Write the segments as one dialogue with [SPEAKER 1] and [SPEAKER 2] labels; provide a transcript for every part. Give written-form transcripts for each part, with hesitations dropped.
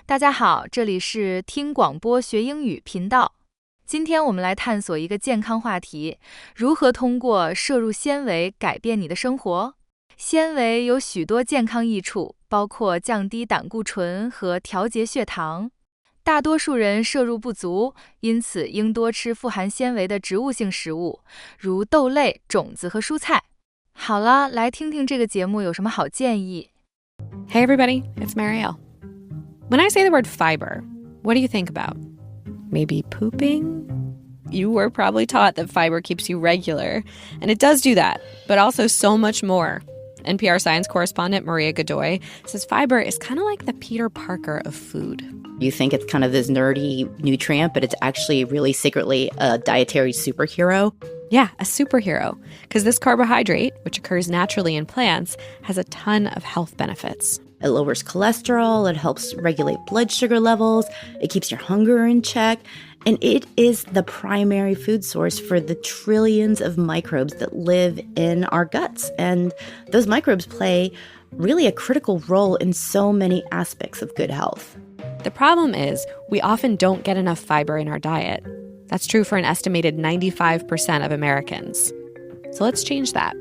[SPEAKER 1] 大家好，这里是听广播学英语频道。今天我们来探索一个健康话题：如何通过摄入纤维改变你的生活？纤维有许多健康益处，包括降低胆固醇和调节血糖。大多数人摄入不足，因此应多吃富含纤维的植物性食物，如豆类、种子和蔬菜。好了，来听听这个节目有什么好建议。
[SPEAKER 2] Hey everybody, it's Marielle.When I say the word fiber, what do you think about? Maybe pooping? You were probably taught that fiber keeps you regular, and it does do that, but also so much more. NPR science correspondent Maria Godoy says fiber is kind of like the Peter Parker of food.
[SPEAKER 3] You think it's kind of this nerdy nutrient, but it's actually really secretly a dietary superhero.
[SPEAKER 2] Yeah, a superhero, because this carbohydrate, which occurs naturally in plants, has a ton of health benefits.
[SPEAKER 3] It lowers cholesterol, it helps regulate blood sugar levels, it keeps your hunger in check, and it is the primary food source for the trillions of microbes that live in our guts. And those microbes play really a critical role in so many aspects of good health.
[SPEAKER 2] The problem is we often don't get enough fiber in our diet. That's true for an estimated 95% of Americans. So let's change that.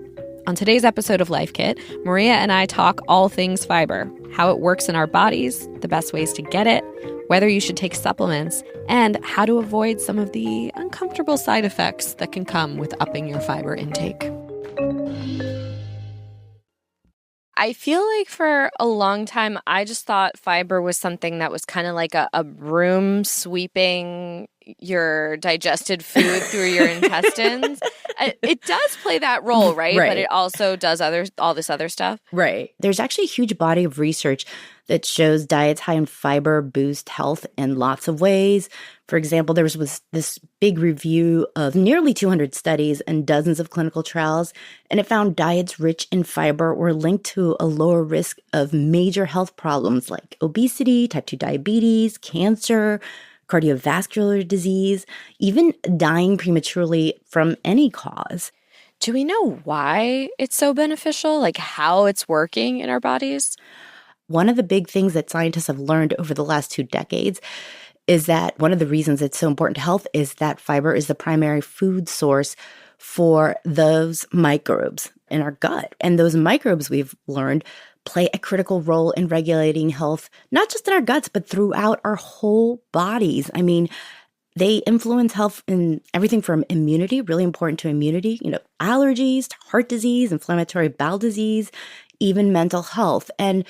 [SPEAKER 2] On today's episode of Life Kit, Maria and I talk all things fiber, how it works in our bodies, the best ways to get it, whether you should take supplements, and how to avoid some of the uncomfortable side effects that can come with upping your fiber intake. I feel like for a long time, I just thought fiber was something that was kind of like a broom sweeping your digested food through your intestines. It does play that role, right? But it also does all this other stuff.
[SPEAKER 3] Right. There's actually a huge body of research that shows diets high in fiber boost health in lots of ways. For example, there was this big review of nearly 200 studies and dozens of clinical trials, and it found diets rich in fiber were linked to a lower risk of major health problems like obesity, type 2 diabetes, cancer, cardiovascular disease, even dying prematurely from any cause.
[SPEAKER 2] Do we know why it's so beneficial, like how it's working in our bodies?
[SPEAKER 3] One of the big things that scientists have learned over the last 2 decades is that one of the reasons it's so important to health is that fiber is the primary food source for those microbes in our gut. And those microbes, we've learned, play a critical role in regulating health, not just in our guts, but throughout our whole bodies. I mean, they influence health in everything from immunity, really important to immunity, allergies, to heart disease, inflammatory bowel disease, even mental health. And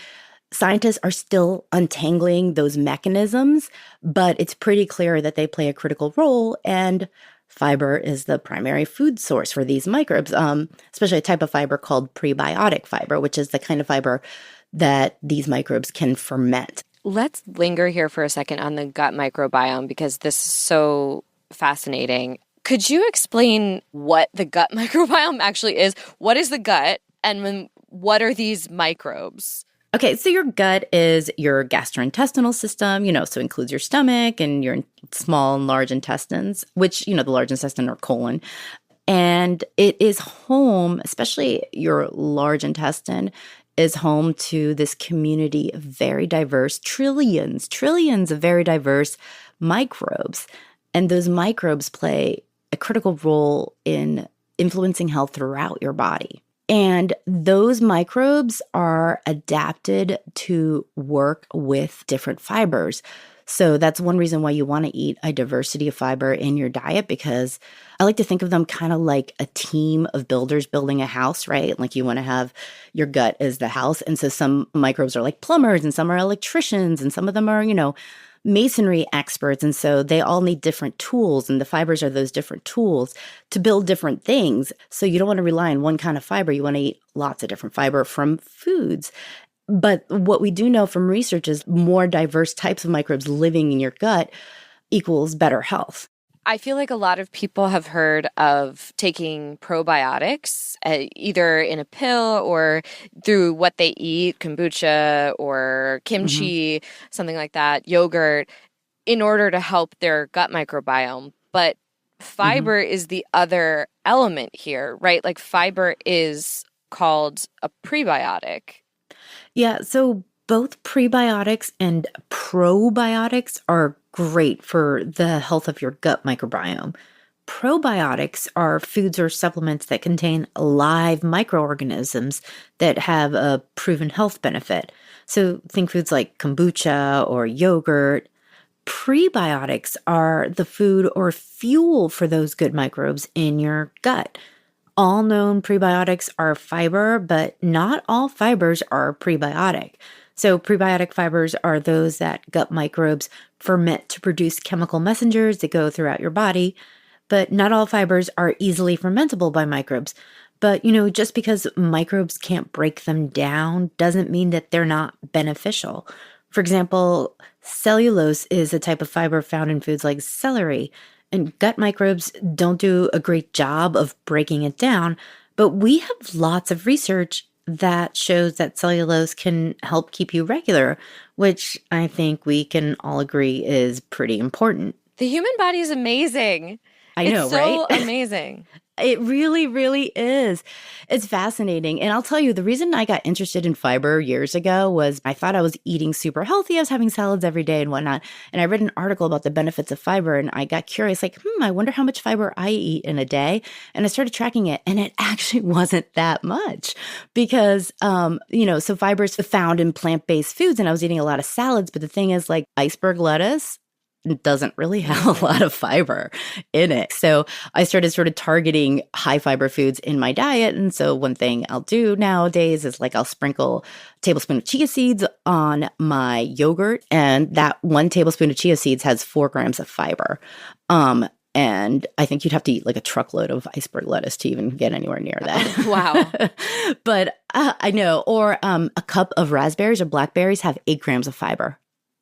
[SPEAKER 3] scientists are still untangling those mechanisms, but it's pretty clear that they play a critical role, and fiber is the primary food source for these microbes, especially a type of fiber called prebiotic fiber, which is the kind of fiber that these microbes can ferment.
[SPEAKER 2] Let's linger here for a second on the gut microbiome because this is so fascinating. Could you explain what the gut microbiome actually is? What is the gut, and what are these microbes?
[SPEAKER 3] Okay, so your gut is your gastrointestinal system, so it includes your stomach and your small and large intestines, which, the large intestine or colon. And it is home, especially your large intestine, is home to this community of very diverse, trillions of very diverse microbes. And those microbes play a critical role in influencing health throughout your body. And those microbes are adapted to work with different fibers. So that's one reason why you want to eat a diversity of fiber in your diet, because I like to think of them kind of like a team of builders building a house, right? Like you want to have your gut as the house. And so some microbes are like plumbers and some are electricians and some of them are, masonry experts. And so they all need different tools, and the fibers are those different tools to build different things. So you don't want to rely on one kind of fiber. You want to eat lots of different fiber from foods. But what we do know from research is more diverse types of microbes living in your gut equals better health.
[SPEAKER 2] I feel like a lot of people have heard of taking probiotics, either in a pill or through what they eat, kombucha or kimchi, something like that, yogurt, in order to help their gut microbiome. But fiber is the other element here, right? Like fiber is called a prebiotic.
[SPEAKER 3] Yeah, so both prebiotics and probiotics are great for the health of your gut microbiome. Probiotics are foods or supplements that contain live microorganisms that have a proven health benefit. So think foods like kombucha or yogurt. Prebiotics are the food or fuel for those good microbes in your gut. All known prebiotics are fiber, but not all fibers are prebiotic. So prebiotic fibers are those that gut microbes ferment to produce chemical messengers that go throughout your body. But not all fibers are easily fermentable by microbes. But, just because microbes can't break them down doesn't mean that they're not beneficial. For example, cellulose is a type of fiber found in foods like celery, and gut microbes don't do a great job of breaking it down. But we have lots of research that shows that cellulose can help keep you regular, which I think we can all agree is pretty important.
[SPEAKER 2] The human body is amazing.
[SPEAKER 3] I know, right?
[SPEAKER 2] It's so amazing.
[SPEAKER 3] It really, really is. It's fascinating. And I'll tell you, the reason I got interested in fiber years ago was I thought I was eating super healthy. I was having salads every day and whatnot. And I read an article about the benefits of fiber and I got curious, like, I wonder how much fiber I eat in a day. And I started tracking it and it actually wasn't that much because, so fiber is found in plant-based foods and I was eating a lot of salads. But the thing is, like, iceberg lettuce doesn't really have a lot of fiber in it. So I started sort of targeting high fiber foods in my diet. And so one thing I'll do nowadays is I'll sprinkle a tablespoon of chia seeds on my yogurt. And that 1 tablespoon of chia seeds has 4 grams of fiber. And I think you'd have to eat a truckload of iceberg lettuce to even get anywhere near that.
[SPEAKER 2] Wow.
[SPEAKER 3] But I know. Or a cup of raspberries or blackberries have 8 grams of fiber,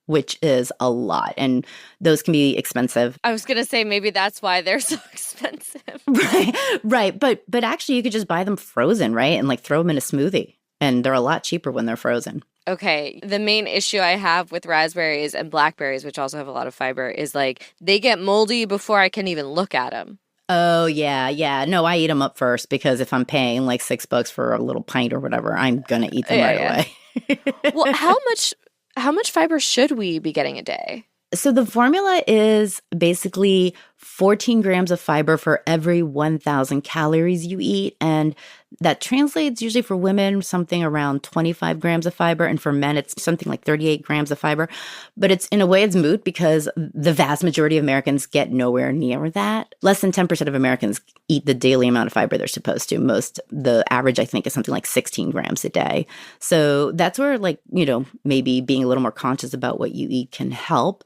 [SPEAKER 3] which is a lot. And those can be expensive.
[SPEAKER 2] I was going to say maybe that's why they're so expensive.
[SPEAKER 3] Right. But actually you could just buy them frozen, right? And throw them in a smoothie. And they're a lot cheaper when they're frozen.
[SPEAKER 2] Okay. The main issue I have with raspberries and blackberries, which also have a lot of fiber, is they get moldy before I can even look at them.
[SPEAKER 3] Oh, yeah. No, I eat them up first because if I'm paying $6 for a little pint or whatever, I'm going to eat them away.
[SPEAKER 2] Well, how much fiber should we be getting a day?
[SPEAKER 3] So the formula is basically 14 grams of fiber for every 1,000 calories you eat. And that translates usually for women something around 25 grams of fiber. And for men, it's something like 38 grams of fiber. But it's in a way, it's moot because the vast majority of Americans get nowhere near that. Less than 10% of Americans eat the daily amount of fiber they're supposed to. The average, I think, is something like 16 grams a day. So that's where, maybe being a little more conscious about what you eat can help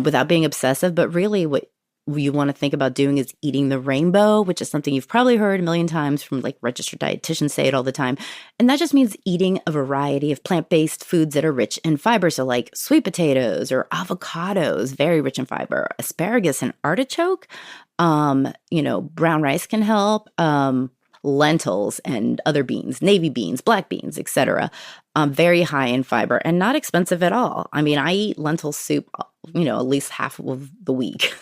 [SPEAKER 3] without being obsessive. But really what you want to think about doing is eating the rainbow, which is something you've probably heard a million times from registered dietitians say it all the time. And that just means eating a variety of plant-based foods that are rich in fiber. So sweet potatoes or avocados, very rich in fiber, asparagus and artichoke, brown rice can help, lentils and other beans, navy beans, black beans, etc. Very high in fiber and not expensive at all. I mean, I eat lentil soup, at least half of the week.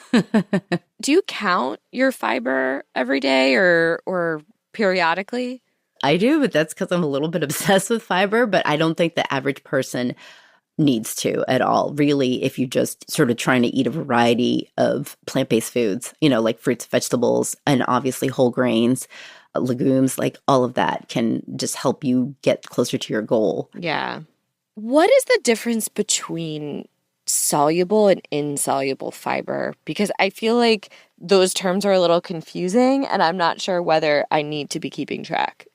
[SPEAKER 2] Do you count your fiber every day or periodically?
[SPEAKER 3] I do, but that's because I'm a little bit obsessed with fiber, but I don't think the average person needs to at all. Really, if you just sort of trying to eat a variety of plant-based foods, like fruits, vegetables, and obviously whole grains, legumes, all of that can just help you get closer to your goal.
[SPEAKER 2] Yeah. What is the difference between soluble and insoluble fiber? Because I feel like those terms are a little confusing and I'm not sure whether I need to be keeping track.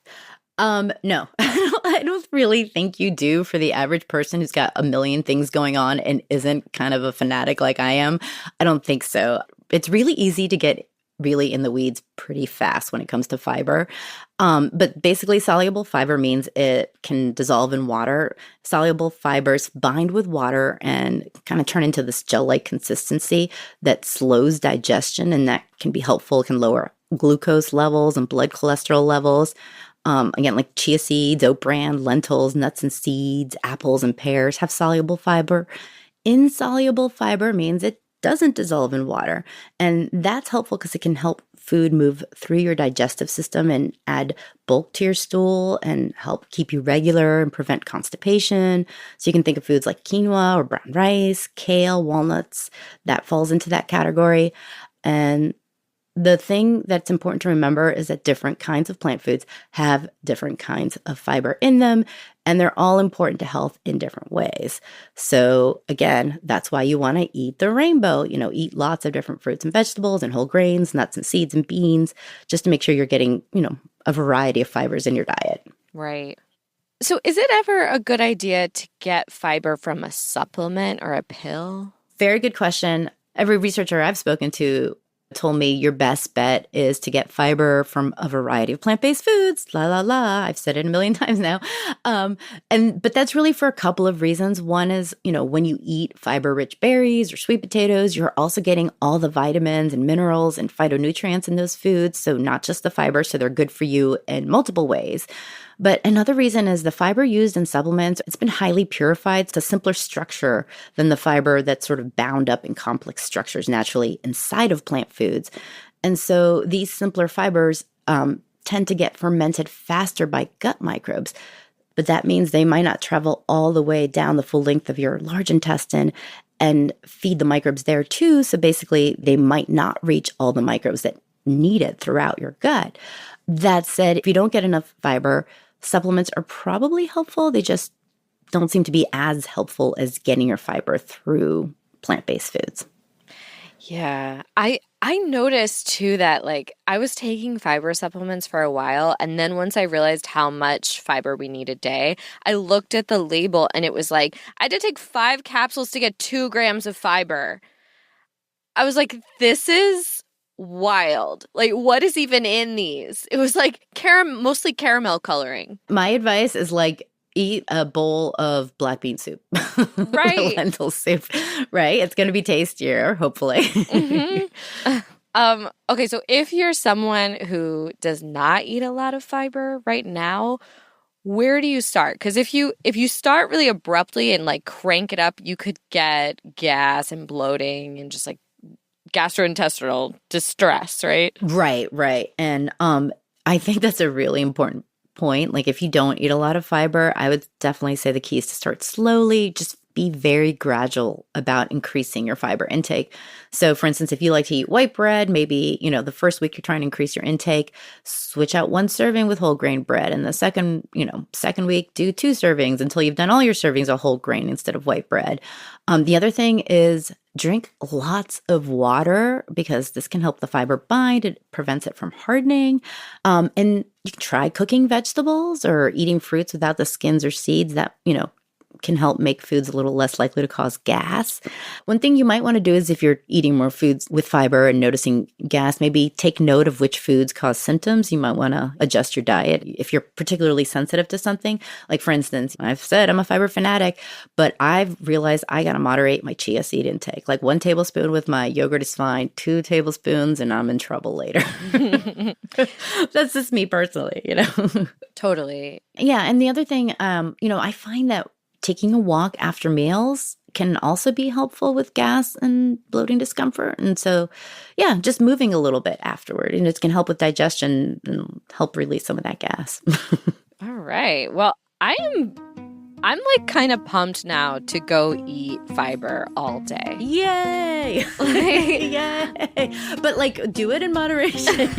[SPEAKER 3] No, I don't really think you do for the average person who's got a million things going on and isn't kind of a fanatic like I am. I don't think so. It's really easy to get really in the weeds pretty fast when it comes to fiber. But basically soluble fiber means it can dissolve in water. Soluble fibers bind with water and kind of turn into this gel-like consistency that slows digestion, and that can be helpful. It can lower glucose levels and blood cholesterol levels. Again, chia seeds, oat bran, lentils, nuts and seeds, apples and pears have soluble fiber. Insoluble fiber means it doesn't dissolve in water. And that's helpful because it can help food move through your digestive system and add bulk to your stool and help keep you regular and prevent constipation. So you can think of foods like quinoa or brown rice, kale, walnuts. That falls into that category. And the thing that's important to remember is that different kinds of plant foods have different kinds of fiber in them, and they're all important to health in different ways. So again, that's why you want to eat the rainbow, eat lots of different fruits and vegetables and whole grains, nuts and seeds and beans, just to make sure you're getting, a variety of fibers in your diet.
[SPEAKER 2] Right. So is it ever a good idea to get fiber from a supplement or a pill?
[SPEAKER 3] Very good question. Every researcher I've spoken to told me your best bet is to get fiber from a variety of plant-based foods. La, la, la. I've said it a million times now. But that's really for a couple of reasons. One is, when you eat fiber-rich berries or sweet potatoes, you're also getting all the vitamins and minerals and phytonutrients in those foods. So not just the fiber, so they're good for you in multiple ways. But another reason is the fiber used in supplements, it's been highly purified. It's a simpler structure than the fiber that's sort of bound up in complex structures naturally inside of plant foods. And so these simpler fibers tend to get fermented faster by gut microbes. But that means they might not travel all the way down the full length of your large intestine and feed the microbes there too. So basically, they might not reach all the microbes that need it throughout your gut. That said, if you don't get enough fiber, supplements are probably helpful. They just don't seem to be as helpful as getting your fiber through plant-based foods.
[SPEAKER 2] Yeah. I noticed too that I was taking fiber supplements for a while, and then once I realized how much fiber we need a day, I looked at the label and it was like, I had to take 5 capsules to get 2 grams of fiber. I was like, this is wild. What is even in these? It was mostly caramel coloring.
[SPEAKER 3] My advice is eat a bowl of black bean soup.
[SPEAKER 2] Right.
[SPEAKER 3] Lentil soup. Right? It's going to be tastier, hopefully.
[SPEAKER 2] Mm-hmm. Okay, so if you're someone who does not eat a lot of fiber right now, where do you start? Because if you start really abruptly and crank it up, you could get gas and bloating and just gastrointestinal distress, right?
[SPEAKER 3] Right. And I think that's a really important point. If you don't eat a lot of fiber, I would definitely say the key is to start slowly, just be very gradual about increasing your fiber intake. So for instance, if you like to eat white bread, maybe, the first week you're trying to increase your intake, switch out 1 serving with whole grain bread. And the second week, do 2 servings until you've done all your servings of whole grain instead of white bread. The other thing is drink lots of water because this can help the fiber bind. It prevents it from hardening. And you can try cooking vegetables or eating fruits without the skins or seeds. That, can help make foods a little less likely to cause gas. One thing you might want to do is if you're eating more foods with fiber and noticing gas, maybe take note of which foods cause symptoms. You might want to adjust your diet if you're particularly sensitive to something. For instance, I've said I'm a fiber fanatic, but I've realized I got to moderate my chia seed intake. 1 tablespoon with my yogurt is fine, 2 tablespoons and I'm in trouble later. That's just me personally,
[SPEAKER 2] Totally.
[SPEAKER 3] Yeah. And the other thing, I find that taking a walk after meals can also be helpful with gas and bloating discomfort. And so, just moving a little bit afterward, and it can help with digestion and help release some of that gas.
[SPEAKER 2] All right. Well, I'm kind of pumped now to go eat fiber all day.
[SPEAKER 3] Yay! Yay! But do it in moderation,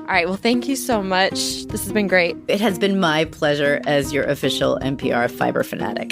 [SPEAKER 2] All right. Well, thank you so much. This has been great.
[SPEAKER 3] It has been my pleasure as your official NPR fiber fanatic.